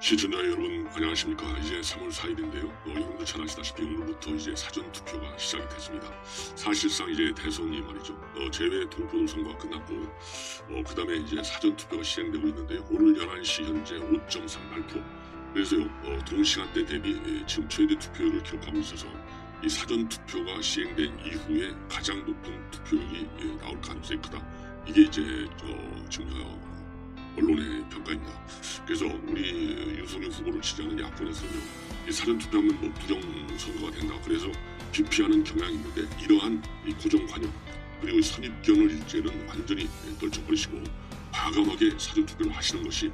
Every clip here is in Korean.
시청자 여러분 안녕하십니까. 이제 3월 4일인데요. 여러분들 잘 아시다시피 오늘부터 이제 사전투표가 시작이 됐습니다. 사실상 이제 대선이 말이죠. 제외 동포들 선거가 끝났고 그 다음에 이제 사전투표가 시행되고 있는데요. 오늘 11시 현재 5.38%. 그래서요 동시간대 대비 지금 최대 투표율을 기록하고 있어서 이 사전투표가 시행된 이후에 가장 높은 투표율이 나올 가능성이 크다. 이게 이제 지금 언론의 평가입니다. 그래서 우리 윤석열 후보를 지지하는 야권에서는요, 이 사전투표하면 뭐 부정선거가 된다. 그래서 기피하는 경향이 있는데 이러한 이 고정관념 그리고 선입견을 이제는 완전히 떨쳐버리시고 과감하게 사전투표를 하시는 것이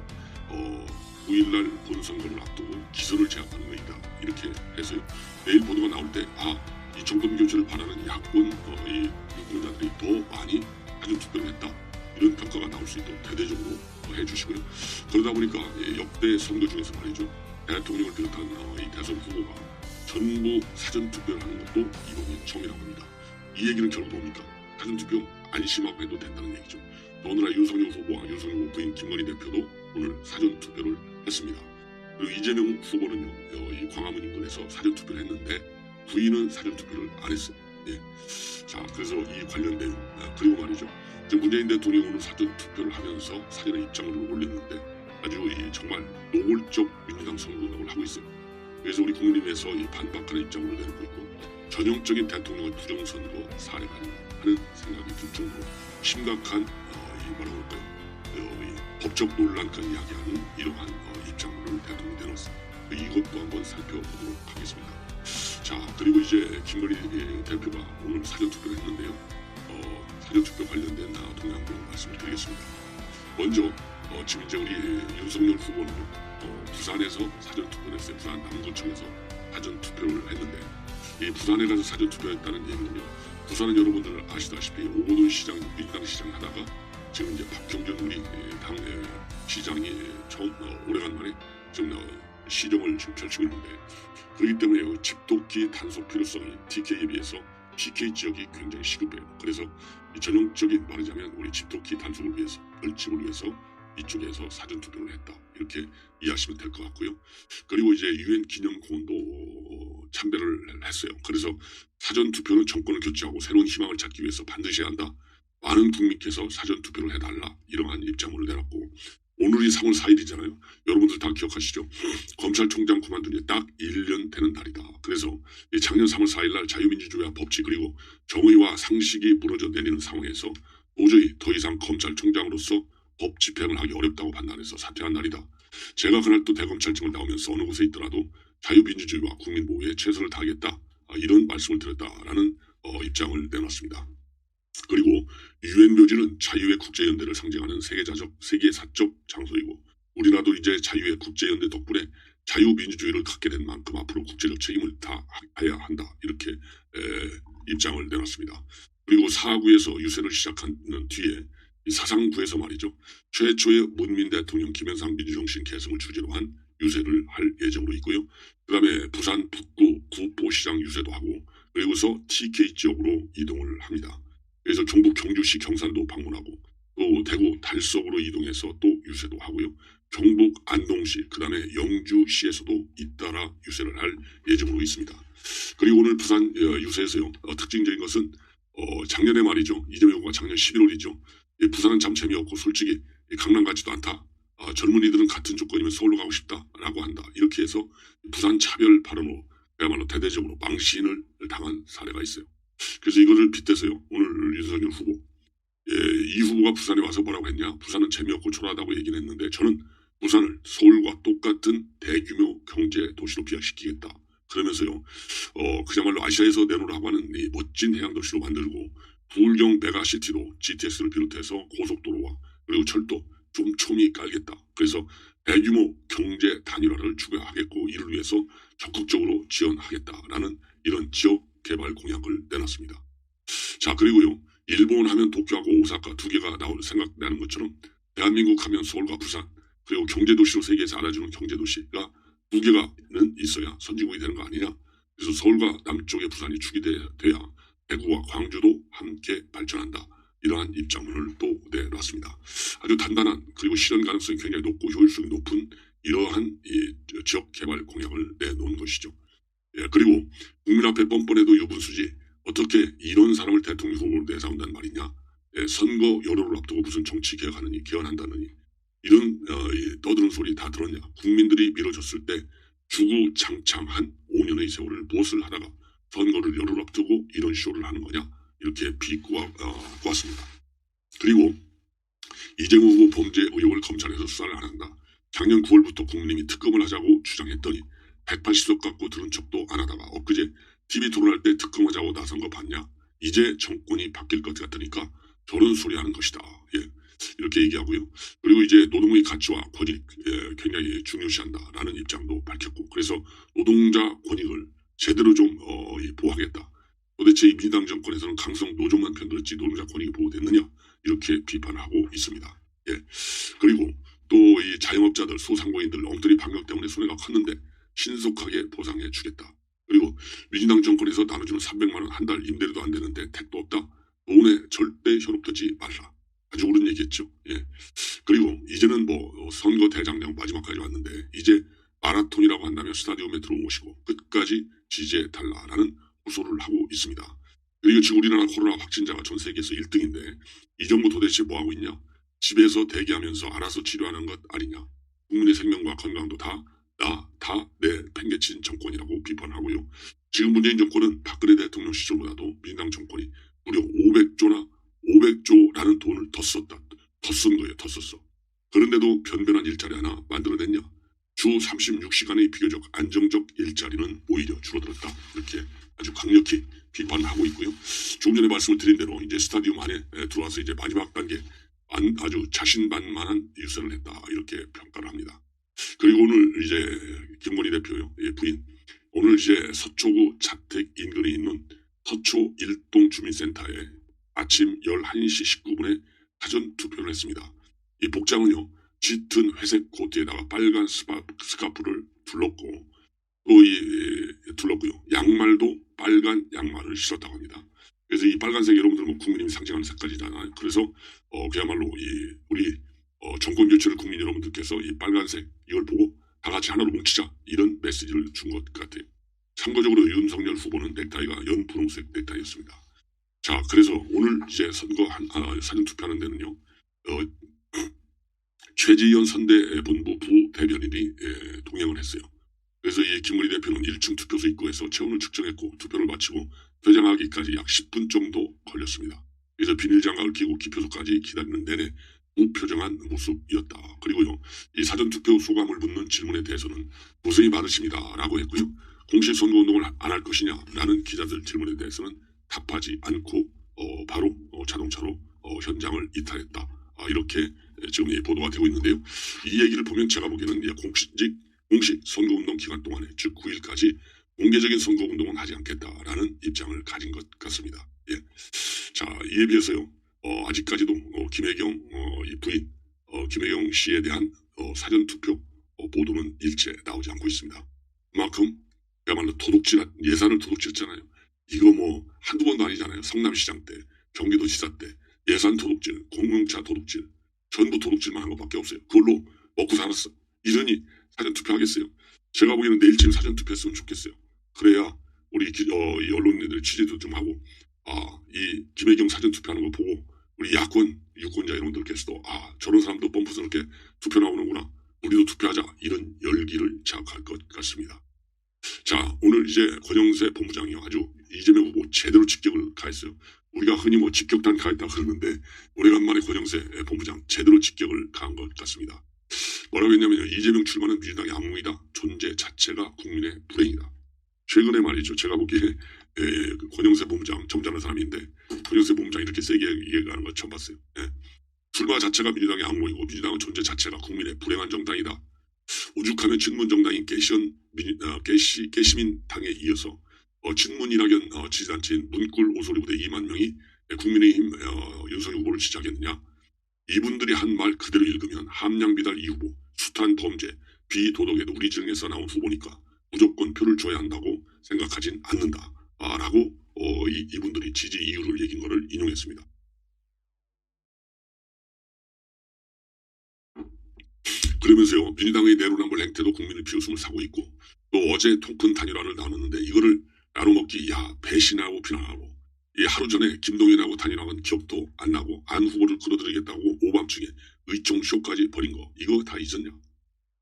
9일날 본선거를 앞두고 기선을 제압하는 것이다. 이렇게 해서요. 내일 보도가 나올 때 이 정권 교체를 바라는 야권 이 유권자들이 더 많이 사전투표를 했다. 이런 평가가 나올 수 있도록 대대적으로 해주시고요. 그러다 보니까 역대 선거 중에서 말이죠. 대통령을 비롯한 이 대선 후보가 전부 사전투표를 하는 것도 이번이 처음이라고 합니다. 이 얘기는 결국 뭡니까? 사전투표 안심하고 해도 된다는 얘기죠. 더구나 윤석열 후보와 윤석열 후보 부인 김건희 대표도 오늘 사전투표를 했습니다. 그리고 이재명 후보는요. 이 광화문 인근에서 사전투표를 했는데 부인은 사전투표를 안 했어요. 예. 자, 그래서 이 관련된 그리고 말이죠. 지금 문재인 대통령이 오늘 사전투표를 하면서 사전에 입장을 올렸는데 아주 정말 노골적 민주당 선거운동을 하고 있어요. 그래서 우리 국민의힘에서 이 반박하는 입장을 내놓고 있고 전형적인 대통령의 부정선거 사례가 아닌가 하는 생각이 들 정도로 심각한 이 뭐라고 할까요? 이 법적 논란까지 이야기하는 이러한 입장을 대통령이 내놓았습니다. 이것도 한번 살펴보도록 하겠습니다. 자, 그리고 이제 김건희 대표가 오늘 사전투표를 했는데요. 사전투표 관련된 동향도 말씀을 드리겠습니다. 먼저 지금 이제 우리 윤석열 후보는 부산에서 사전투표를 했어요. 부산 남구청에서 사전투표를 했는데 이 부산에 가서 사전투표했다는 얘기는요. 부산은 여러분들 아시다시피 오거돈 시장, 민주당 시장 하다가 지금 이제 박형준 우리 당 시장이 처음 오래간만에 지금 시정을 지금 펼치고 있는데 그렇기 때문에 집도끼 단속 필요성이 TK에 비해서 PK 지역이 굉장히 시급해요. 그래서 이 전형적인 말하자면 우리 집도끼 단속을 위해서 벌집을 위해서 이쪽에서 사전투표를 했다. 이렇게 이해하시면 될 것 같고요. 그리고 이제 UN 기념공원도 참배를 했어요. 그래서 사전투표는 정권을 교체하고 새로운 희망을 찾기 위해서 반드시 해야 한다. 많은 국민께서 사전투표를 해달라. 이러한 입장을 내놨고 오늘이 3월 4일이잖아요. 여러분들 다 기억하시죠? 검찰총장 그만둔 지 딱 1년 되는 날이다. 그래서 작년 3월 4일 날 자유민주주의와 법치 그리고 정의와 상식이 무너져 내리는 상황에서 도저히 더 이상 검찰총장으로서 법 집행을 하기 어렵다고 판단해서 사퇴한 날이다. 제가 그날 또 대검찰청을 나오면서 어느 곳에 있더라도 자유민주주의와 국민보호에 최선을 다하겠다. 이런 말씀을 드렸다라는 입장을 내놨습니다. 그리고 유엔 묘지는 자유의 국제연대를 상징하는 세계사적 장소이고 우리나라도 이제 자유의 국제연대 덕분에 자유민주주의를 갖게 된 만큼 앞으로 국제적 책임을 다해야 한다. 이렇게 입장을 내놨습니다. 그리고 사구에서 유세를 시작한 뒤에 이 사상구에서 말이죠. 최초의 문민 대통령 김영삼 민주정신 개성을 주제로 한 유세를 할 예정으로 있고요. 그 다음에 부산 북구 구포시장 유세도 하고 그리고서 TK 지역으로 이동을 합니다. 그래서 경북 경주시 경산도 방문하고 또 대구 달서구로 이동해서 또 유세도 하고요. 경북 안동시 그다음에 영주시에서도 잇따라 유세를 할 예정으로 있습니다. 그리고 오늘 부산 유세에서요. 특징적인 것은 작년에 말이죠. 이재명 후보가 작년 11월이죠. 부산은 참 재미없고 솔직히 강남 같지도 않다. 젊은이들은 같은 조건이면 서울로 가고 싶다라고 한다. 이렇게 해서 부산 차별 발언으로 그야말로 대대적으로 망신을 당한 사례가 있어요. 그래서 이거를 빗대서요. 오늘 윤석열 후보 이 후보가 부산에 와서 뭐라고 했냐. 부산은 재미없고 초라하다고 얘기는 했는데 저는 부산을 서울과 똑같은 대규모 경제 도시로 비약시키겠다. 그러면서요. 그야말로 아시아에서 내놓으라고 하는 이 멋진 해양도시로 만들고 부울경 메가시티도 GTX를 비롯해서 고속도로와 그리고 철도 촘촘히 깔겠다. 그래서 대규모 경제 단일화를 추구하겠고 이를 위해서 적극적으로 지원하겠다라는 이런 지역 개발 공약을 내놨습니다. 자, 그리고요. 일본 하면 도쿄하고 오사카 두 개가 생각나는 것처럼 대한민국 하면 서울과 부산 그리고 경제도시로 세계에서 알아주는 경제도시가 두 개가는 있어야 선진국이 되는 거 아니냐. 그래서 서울과 남쪽의 부산이 축이 돼야 대구와 광주도 함께 발전한다. 이러한 입장문을 또 내놨습니다. 아주 단단한 그리고 실현 가능성이 굉장히 높고 효율성이 높은 이러한 지역 개발 공약을 내놓은 것이죠. 예, 그리고 국민 앞에 뻔뻔해도 유분수지 어떻게 이런 사람을 대통령 후보로 내세운단 말이냐. 예, 선거 여론을 앞두고 무슨 정치 개혁하느니 개헌한다느니 이런 떠드는 소리 다 들었냐. 국민들이 밀어줬을 때 주구장창한 5년의 세월을 무엇을 하다가 선거를 열흘 앞두고 이런 쇼를 하는 거냐. 이렇게 비꼬았습니다. 그리고 이재명 후보 범죄 의혹을 검찰에서 수사를 안 한다. 작년 9월부터 국민의힘이 특검을 하자고 주장했더니 180석 갖고 들은 척도 안 하다가 엊그제 TV 토론할 때 특검하자고 나선 거 봤냐? 이제 정권이 바뀔 것 같으니까 저런 소리 하는 것이다. 예, 이렇게 얘기하고요. 그리고 이제 노동의 가치와 권익 굉장히 중요시한다라는 입장도 밝혔고 그래서 노동자 권익을 제대로 좀 보호하겠다. 도대체 이 민주당 정권에서는 강성 노조만 편들었지 노동자 권익이 보호됐느냐? 이렇게 비판하고 있습니다. 예. 그리고 또 이 자영업자들, 소상공인들 엉터리 반격 때문에 손해가 컸는데 신속하게 보상해 주겠다. 그리고 민주당 정권에서 나눠주는 300만 원 한 달 임대료도 안 되는데 택도 없다. 돈에 절대 현혹되지 말라. 아주 옳은 얘기했죠. 예. 그리고 이제는 뭐 선거 대장정 마지막까지 왔는데 이제 마라톤이라고 한다면 스타디움에 들어오시고 끝까지 지지해달라라는 호소를 하고 있습니다. 그리고 지금 우리나라 코로나 확진자가 전 세계에서 1등인데 이 정부 도대체 뭐하고 있냐? 집에서 대기하면서 알아서 치료하는 것 아니냐? 국민의 생명과 건강도 다 내팽개친 정권이라고 비판하고요. 지금 문재인 정권은 박근혜 대통령 시절보다도 민주당 정권이 무려 500조라는 돈을 더 썼다. 더 쓴 거예요. 더 썼어. 그런데도 변변한 일자리 하나 만들어냈냐? 주 36시간의 비교적 안정적 일자리는 오히려 줄어들었다. 이렇게 아주 강력히 비판하고 있고요. 조금 전에 말씀을 드린 대로 이제 스타디움 안에 들어와서 이제 마지막 단계 아주 자신만만한 유세를 했다. 이렇게 평가를 합니다. 그리고 오늘 이제 김건희 대표요. 부인. 오늘 이제 서초구 자택 인근에 있는 서초 일동 주민센터에 아침 11시 19분에 사전 투표를 했습니다. 이 복장은요. 짙은 회색 코트에다가 빨간 스카프를 둘렀고 둘렀고요. 양말도 빨간 양말을 신었다고 합니다. 그래서 이 빨간색 여러분들 뭐 국민이 상징하는 색깔이잖아요. 그래서 그야말로 우리 정권 교체를 국민 여러분들께서 이 빨간색 이걸 보고 다 같이 하나로 뭉치자 이런 메시지를 준 것 같아요. 참고적으로 윤석열 후보는 넥타이가 연분홍색 넥타이였습니다. 자, 그래서 오늘 이제 선거 사전 투표하는 데는요. 최지현 선대본부 부대변인이 동행을 했어요. 그래서 이 김건희 대표는 1층 투표소 입구에서 체온을 측정했고 투표를 마치고 퇴장하기까지 약 10분 정도 걸렸습니다. 그래서 비닐장갑을 끼고 기표소까지 기다리는 내내 무표정한 모습이었다. 그리고요. 이 사전투표 소감을 묻는 질문에 대해서는 고생이 많으십니다. 라고 했고요. 공식 선거운동을 안 할 것이냐 라는 기자들 질문에 대해서는 답하지 않고 바로 자동차로 현장을 이탈했다. 이렇게 지금 보도가 되고 있는데요. 이 얘기를 보면 제가 보기에는 공식 선거운동 기간 동안에 즉 9일까지 공개적인 선거운동은 하지 않겠다라는 입장을 가진 것 같습니다. 예. 자, 이에 비해서요. 아직까지도 김혜경 이 부인 김혜경 씨에 대한 사전투표 보도는 일체 나오지 않고 있습니다. 그만큼 그야말로 예산을 도둑질했잖아요. 이거 뭐 한두 번도 아니잖아요. 성남시장 때, 경기도지사 때 예산 도둑질, 공공차 도둑질 전부 도둑질만 한 것밖에 없어요. 그걸로 먹고 살았어. 이러니 사전투표 하겠어요? 제가 보기에는 내일쯤 사전투표 했으면 좋겠어요. 그래야 우리 이 언론인들 취재도 좀 하고 이 김혜경 사전투표하는 거 보고 우리 야권 유권자 여러분들께서도 저런 사람도 뻔뻔스럽게 투표 나오는구나. 우리도 투표하자. 이런 열기를 자극할 것 같습니다. 자, 오늘 이제 권영세 본부장이요. 아주 이재명 후보 제대로 직격을 가했어요. 우리가 흔히 뭐 직격탄 가했다 그러는데 오래간만에 권영세 본부장 제대로 직격을 가한 것 같습니다. 뭐라고 했냐면요. 이재명 출마는 민주당의 악몽이다. 존재 자체가 국민의 불행이다. 최근에 말이죠. 제가 보기에 권영세 본부장 점잖은 사람인데 권영세 본부장이 이렇게 세게 얘기하는 걸 처음 봤어요. 출마 자체가 민주당의 악몽이고 민주당은 존재 자체가 국민의 불행한 정당이다. 오죽하면 친문 정당인 깨시민당에 이어서 친문이라견 지지단체인 문꿀 오소리 부대 2만 명이 국민의힘 윤석열 후보를 지지하겠느냐. 이분들이 한 말 그대로 읽으면 함량비달 이 후보, 숱한 범죄, 비도덕에도 우리 증에서 나온 후보니까 무조건 표를 줘야 한다고 생각하진 않는다. 라고 이분들이 지지 이유를 얘기한 것을 인용했습니다. 그러면서요, 민주당의 내로남불 행태도 국민의 비웃음을 사고 있고, 또 어제 토큰 단일화를 나눴는데 이거를 나눠먹기, 배신하고 비난하고, 이 하루 전에 김동연하고 단일화한 기억도 안 나고 안 후보를 끌어들이겠다고 오밤중에 의총 쇼까지 벌인 거, 이거 다 잊었냐?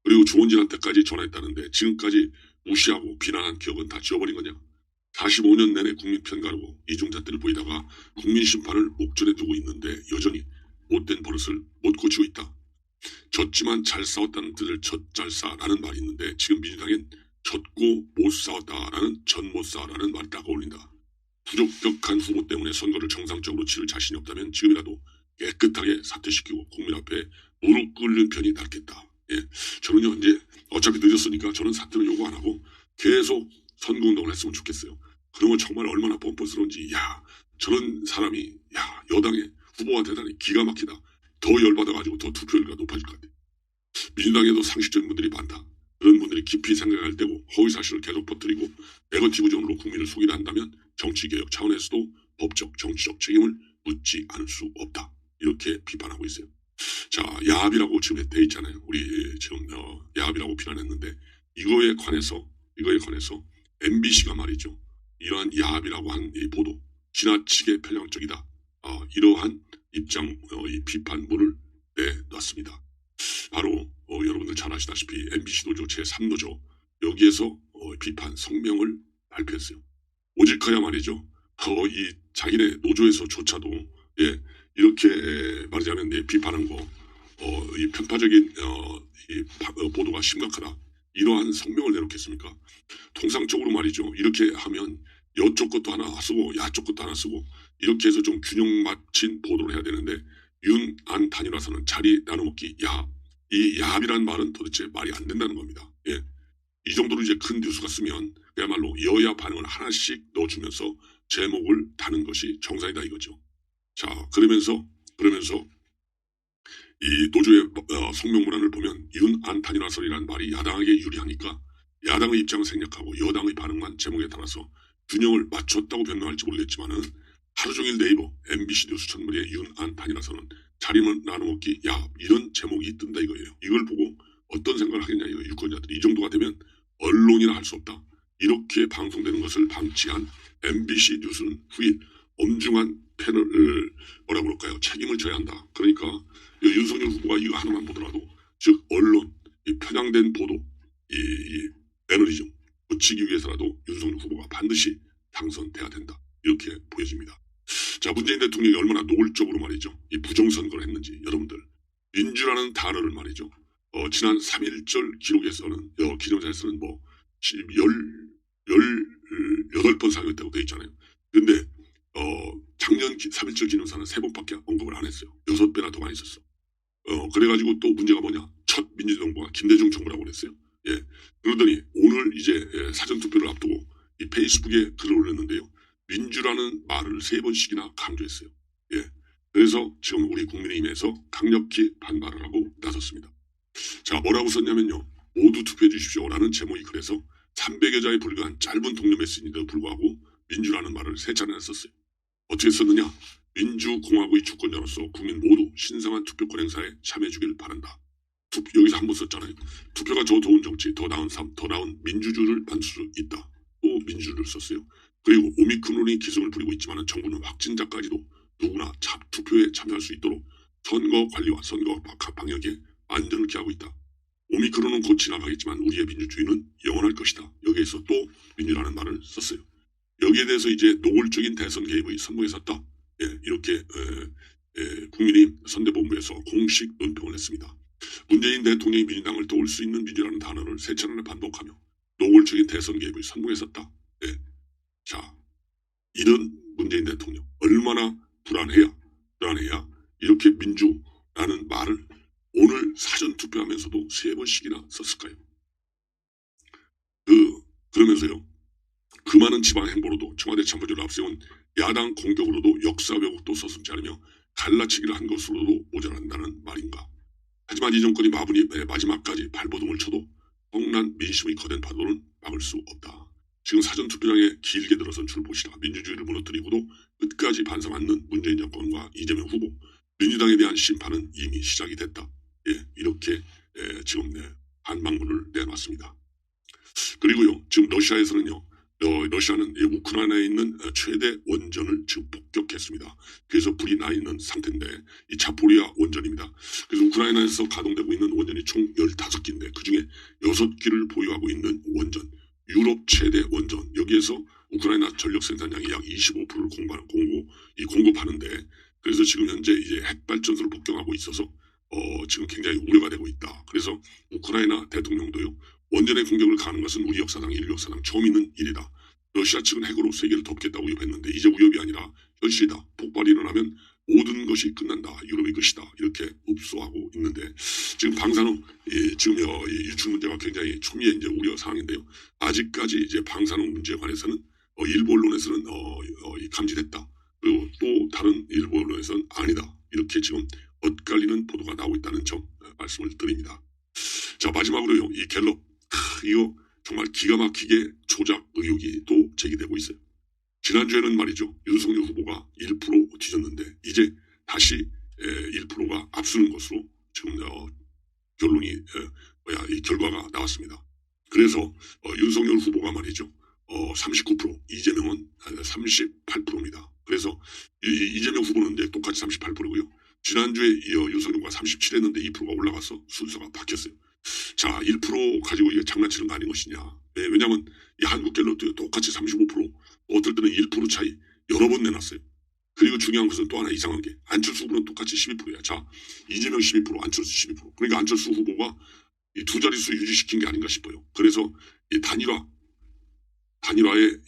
그리고 조원진한테까지 전화했다는데 지금까지 무시하고 비난한 기억은 다 지워버린 거냐? 45년 내내 국민 편가르고 이중잣대를 보이다가 국민 심판을 목전에 두고 있는데 여전히 못된 버릇을 못 고치고 있다. 졌지만 잘 싸웠다는 뜻을 젖잘싸라는 말이 있는데 지금 민주당엔 졌고 못 싸웠다라는 전 못 싸라는 말이 딱 어울린다. 부적격한 후보 때문에 선거를 정상적으로 치를 자신이 없다면 지금이라도 깨끗하게 사퇴시키고 국민 앞에 무릎 꿇는 편이 낫겠다. 저는요 이제 어차피 늦었으니까 저는 사퇴는 요구 안 하고 계속 선거운동을 했으면 좋겠어요. 그러면 정말 얼마나 뻔뻔스러운지, 저런 사람이, 여당의 후보가 대단히 기가 막히다. 더 열받아가지고 더 투표율가 높아질 것 같아요. 민주당에도 상식적인 분들이 많다. 그런 분들이 깊이 생각할 때고 허위사실을 계속 퍼뜨리고 네거티브전으로 국민을 속이려 한다면 정치개혁 차원에서도 법적, 정치적 책임을 묻지 않을 수 없다. 이렇게 비판하고 있어요. 자, 야합이라고 지금 돼 있잖아요. 우리 지금 야합이라고 비난했는데 이거에 관해서 MBC가 말이죠. 이러한 야합이라고 한 이 보도, 지나치게 편향적이다. 이러한 입장, 이 비판문을 내놨습니다. 바로 여러분들 잘 아시다시피 MBC 노조 제3노조 여기에서 비판 성명을 발표했어요. 오직하야 말이죠. 이 자기네 노조에서조차도 이렇게 말하자면 비판한 거, 이 편파적인 보도가 심각하다. 이러한 성명을 내놓겠습니까? 통상적으로 말이죠. 이렇게 하면 여쪽 것도 하나 쓰고 야쪽 것도 하나 쓰고 이렇게 해서 좀 균형 맞춘 보도를 해야 되는데 윤, 안 단일화서는 자리 나눠먹기 야합. 이 야합이라는 말은 도대체 말이 안 된다는 겁니다. 이 정도로 이제 큰 뉴스가 쓰면 그야말로 여야 반응을 하나씩 넣어주면서 제목을 다는 것이 정상이다 이거죠. 자, 그러면서 이 노조의 성명문안을 보면 윤, 안 단일화설이라는 말이 야당에게 유리하니까 야당의 입장을 생략하고 여당의 반응만 제목에 따라서 균형을 맞췄다고 변명할지 모르겠지만은 하루 종일 네이버, MBC 뉴스 천문에 윤, 안 단일화설은 자리만 나눠먹기 이런 제목이 뜬다 이거예요. 이걸 보고 어떤 생각을 하겠냐 이거 유권자들이. 이 정도가 되면 언론이나 할 수 없다. 이렇게 방송되는 것을 방치한 MBC 뉴스는 후일 엄중한 패널을 뭐라 그럴까요? 책임을 져야 한다. 그러니까 윤석열 후보가 이거 하나만 보더라도 즉 언론, 이 편향된 보도, 이 매너리즘 고치기 위해서라도 윤석열 후보가 반드시 당선돼야 된다. 이렇게 보여집니다. 자, 문재인 대통령이 얼마나 노골적으로 말이죠. 이 부정선거를 했는지 여러분들 민주라는 단어를 말이죠. 지난 3.1절 기념사에서는 뭐 18번 사용했다고 되어 있잖아요. 근데 작년 3.1절 기념사는 3번밖에 언급을 안 했어요. 6배나 더 많이 썼어. 그래가지고 또 문제가 뭐냐. 첫 민주정부가 김대중 정부라고 그랬어요. 그러더니 오늘 이제 사전투표를 앞두고 이 페이스북에 글을 올렸는데요. 민주라는 말을 3번씩이나 강조했어요. 그래서 지금 우리 국민의힘에서 강력히 반발을 하고 나섰습니다. 자, 뭐라고 썼냐면요. 모두 투표해 주십시오라는 제목이 그래서 300여 자에 불과한 짧은 동료 메시지인데도 불구하고 민주라는 말을 3차례나 썼어요. 어떻게 썼느냐? 민주공화국의 주권자로서 국민 모두 신성한 투표권 행사에 참여해 주길 바란다. 여기서 한 번 썼잖아요. 투표가 더 좋은 정치, 더 나은 삶, 더 나은 민주주의를 만들 수 있다. 또 민주주의를 썼어요. 그리고 오미크론이 기승을 부리고 있지만 정부는 확진자까지도 누구나 투표에 참여할 수 있도록 선거 관리와 선거 방역에 안전을 기하고 있다. 오미크론은 곧 지나가겠지만 우리의 민주주의는 영원할 것이다. 여기에서 또 민주라는 말을 썼어요. 여기에 대해서 이제 노골적인 대선 개입의 선거에 섰다. 이렇게 국민의힘 선대본부에서 공식 논평을 했습니다. 문재인 대통령이 민주당을 도울 수 있는 민주라는 단어를 3차례나 반복하며 노골적인 대선 개입의 선봉에 섰다. 자, 이런 문재인 대통령 얼마나 불안해야 이렇게 민주라는 말을 오늘 사전투표하면서도 3번씩이나 썼을까요? 그러면서요. 그 많은 지방 행보로도 청와대 참모진을 앞세운 야당 공격으로도 역사 왜곡도 서슴지 않으며 갈라치기를 한 것으로도 모자란다는 말인가. 하지만 이 정권이 마지막까지 발버둥을 쳐도 억난 민심의 거센 파도는 막을 수 없다. 지금 사전투표장에 길게 들어선 줄 보시라. 민주주의를 무너뜨리고도 끝까지 반성 않는 문재인 정권과 이재명 후보, 민주당에 대한 심판은 이미 시작이 됐다. 이렇게 지금 반박문을 내놨습니다. 그리고요, 지금 러시아에서는요, 러시아는 우크라이나에 있는 최대 원전을 지금 폭격했습니다. 그래서 불이 나 있는 상태인데, 이 자포리아 원전입니다. 그래서 우크라이나에서 가동되고 있는 원전이 총 15기인데 그중에 6기를 보유하고 있는 원전, 유럽 최대 원전, 여기에서 우크라이나 전력 생산량이 약 25%를 공급하는데, 그래서 지금 현재 이제 핵발전소를 폭격하고 있어서 지금 굉장히 우려가 되고 있다. 그래서 우크라이나 대통령도요, 원전의 공격을 가하는 것은 우리 역사상 인류 역사상 처음 있는 일이다. 러시아 측은 핵으로 세계를 덮겠다고 위협했는데 이제 위협이 아니라 현실이다. 폭발이 일어나면 모든 것이 끝난다. 유럽의 것이다. 이렇게 읍소하고 있는데, 지금 방사능 지금 유출 문제가 굉장히 초미의 이제 우려 사항인데요. 아직까지 이제 방사능 문제에 관해서는 일부 언론에서는 감지됐다. 그리고 또 다른 일부 언론에서는 아니다. 이렇게 지금 엇갈리는 보도가 나오고 있다는 점 말씀을 드립니다. 자, 마지막으로요, 이 갤럽, 이거 정말 기가 막히게 조작 의혹이 또 제기되고 있어요. 지난주에는 말이죠, 윤석열 후보가 1% 뒤졌는데 이제 다시 1%가 앞서는 것으로 지금 결론이 이 결과가 나왔습니다. 그래서 윤석열 후보가 말이죠, 39%, 이재명은 38%입니다. 그래서 이재명 후보는 이제 똑같이 38%고요. 지난주에 윤석열과 37 했는데 2%가 올라가서 순서가 바뀌었어요. 자, 1% 가지고 이게 장난치는 거 아닌 것이냐. 왜냐하면 이 한국갤럽도 똑같이 35%, 어떨 때는 1% 차이 여러 번 내놨어요. 그리고 중요한 것은 또 하나 이상한 게, 안철수 후보는 똑같이 12%야. 자, 이재명 12%, 안철수 12%. 그러니까 안철수 후보가 이 두 자릿수 유지시킨 게 아닌가 싶어요. 그래서 이 단일화의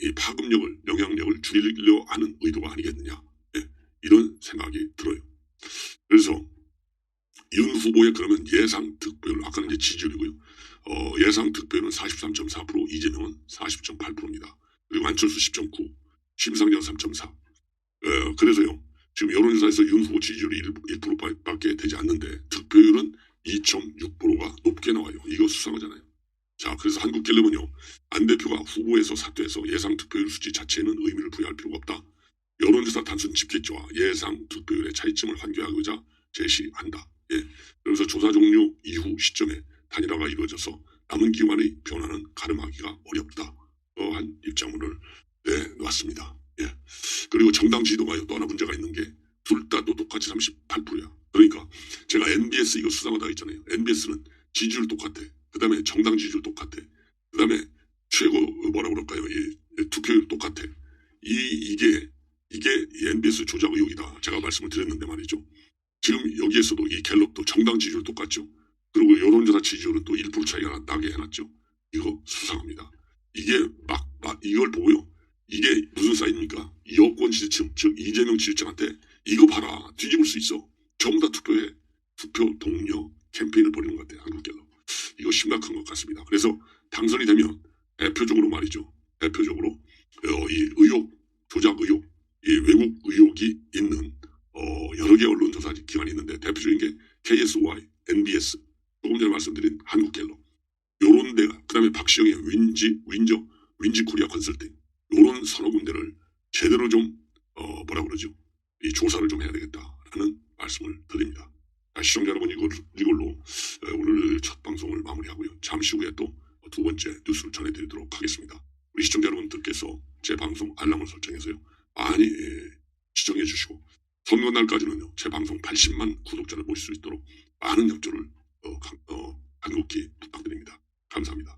이 파급력을, 영향력을 줄이려 하는 의도가 아니겠느냐. 이런 생각이 들어요. 그래서 윤 후보의 그러면 예상 득표율, 아까는 이제 지지율이고요. 예상 득표율은 43.4%, 이재명은 40.8%입니다. 그리고 안철수 10.9, 심상정 3.4. 그래서요, 지금 여론조사에서 윤 후보 지지율이 1%밖에 되지 않는데 득표율은 2.6%가 높게 나와요. 이거 수상하잖아요. 자, 그래서 한국갤럽은요, 안 대표가 후보에서 사퇴해서 예상 득표율 수치 자체에는 의미를 부여할 필요가 없다. 여론조사 단순 집계치와 예상 득표율의 차이점을 환기하고자 제시한다. 그래서 조사 종료 이후 시점에 단일화가 이루어져서 남은 기관의 변화는 가름하기가 어렵다. 한 입장문을 내놨습니다. 그리고 정당 지지도가 또 하나 문제가 있는 게 둘 다 또 똑같이 38%야. 그러니까 제가 NBS 이거 수상하다고 했잖아요. NBS는 지지율 똑같아. 그 다음에 정당 지지율 똑같아. 그 다음에 최고 뭐라 그럴까요? 투표율 똑같아. 이게 NBS 조작 의혹이다. 제가 말씀을 드렸는데 말이죠. 지금 여기에서도 이 갤럽도 정당 지지율 똑같죠. 그리고 여론조사 지지율은 또 1% 차이가 나게 해놨죠. 이거 수상합니다. 이게 이걸 보고요, 이게 무슨 사인입니까? 여권 지지층, 즉 이재명 지지층한테 이거 봐라, 뒤집을 수 있어. 전부 다 투표해. 투표 독려 캠페인을 벌이는 것 같아요. 한국갤럽. 이거 심각한 것 같습니다. 그래서 당선이 되면 대표적으로 말이죠. 대표적으로 이 의혹, 조작 의혹, 이 외국 의혹이 있는 여러 개 언론조사 기관이 있는데 대표적인 게 KSY, NBS, 조금 전에 말씀드린 한국갤럽, 요런 데가, 그 다음에 박시영의 윈지 코리아 컨설팅, 요런 서너 군데를 제대로 좀 뭐라 그러죠, 이 조사를 좀 해야 되겠다라는 말씀을 드립니다. 시청자 여러분, 이걸로 오늘 첫 방송을 마무리하고요, 잠시 후에 또 두 번째 뉴스를 전해드리도록 하겠습니다. 우리 시청자 여러분들께서 제 방송 알람을 설정해서요, 많이 시청해 주시고 선거날까지는요, 제 방송 80만 구독자를 모실 수 있도록 많은 협조를 간곡히 부탁드립니다. 감사합니다.